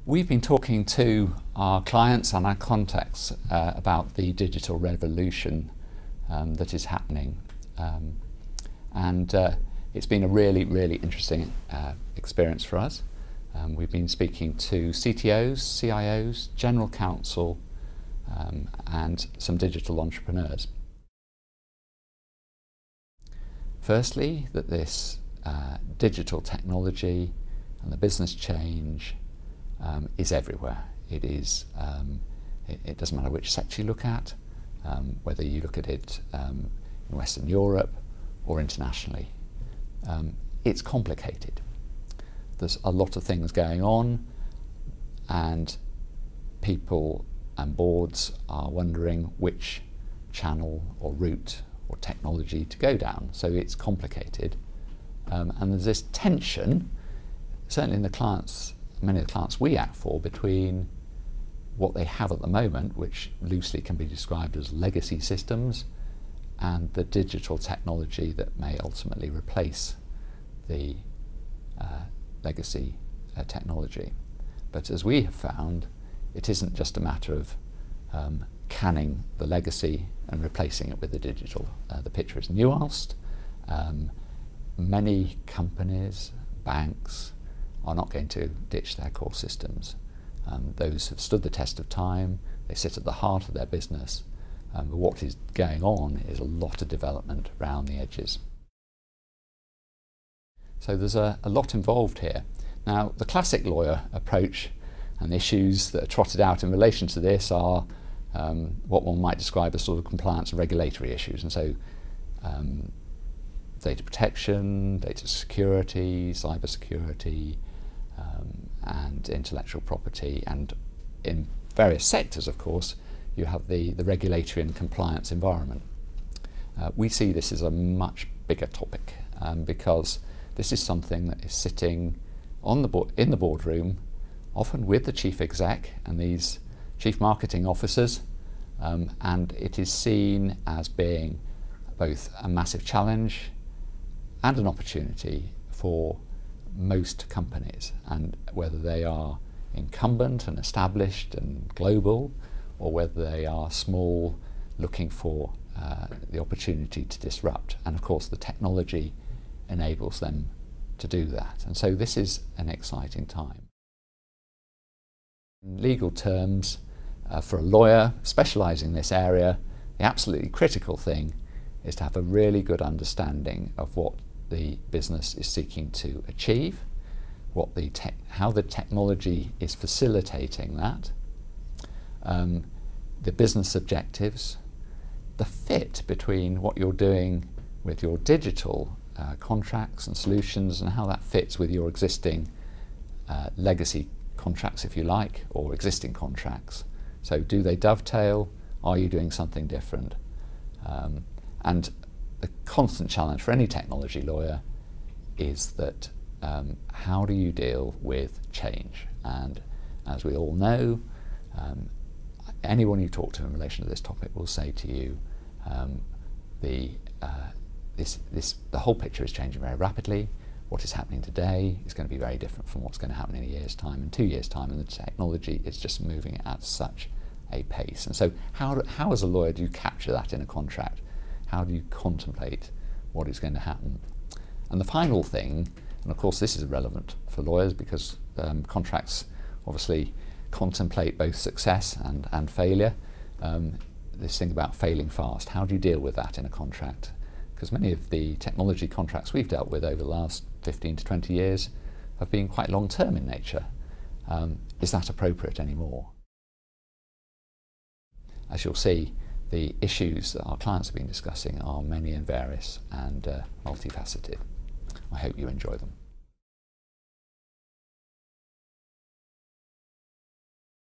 We've been talking to our clients and our contacts about the digital revolution that is happening, and it's been a really interesting experience for us. We've been speaking to CTOs, CIOs, General Counsel, and some digital entrepreneurs. Firstly, that this digital technology and the business change is everywhere. It is. It doesn't matter which sector you look at, whether you look at it in Western Europe or internationally. It's complicated. There's a lot of things going on, and people and boards are wondering which channel or route or technology to go down. So it's complicated, and there's this tension, certainly in the clients, many of the clients we act for, between what they have at the moment, which loosely can be described as legacy systems, and the digital technology that may ultimately replace the legacy technology. But as we have found, it isn't just a matter of canning the legacy and replacing it with the digital. The picture is nuanced. Many companies, banks, are not going to ditch their core systems. Those have stood the test of time. They sit at the heart of their business. But what is going on is a lot of development around the edges. So there's a lot involved here. Now, the classic lawyer approach and the issues that are trotted out in relation to this are what one might describe as sort of compliance and regulatory issues. And so data protection, data security, cyber security, and intellectual property. And in various sectors, of course, you have the regulatory and compliance environment. We see this as a much bigger topic because this is something that is sitting on the in the boardroom, often with the chief exec and these chief marketing officers, and it is seen as being both a massive challenge and an opportunity for most companies, and whether they are incumbent and established and global, or whether they are small looking for the opportunity to disrupt. And of course the technology enables them to do that. And so this is an exciting time. In legal terms, for a lawyer specialising in this area, the absolutely critical thing is to have a really good understanding of what the business is seeking to achieve, what the how the technology is facilitating that, the business objectives, the fit between what you're doing with your digital contracts and solutions, and how that fits with your existing legacy contracts, if you like, or existing contracts. So do they dovetail? Are you doing something different? And the constant challenge for any technology lawyer is that how do you deal with change? And as we all know, anyone you talk to in relation to this topic will say to you, the whole picture is changing very rapidly. What is happening today is going to be very different from what's going to happen in a year's time and 2 years' time, and the technology is just moving at such a pace. And so how as a lawyer do you capture that in a contract? How do you contemplate what is going to happen? And the final thing, and of course this is relevant for lawyers because contracts obviously contemplate both success and failure. This thing about failing fast, how do you deal with that in a contract? Because many of the technology contracts we've dealt with over the last 15 to 20 years have been quite long-term in nature. Is that appropriate anymore? As you'll see, the issues that our clients have been discussing are many and various and multifaceted. I hope you enjoy them.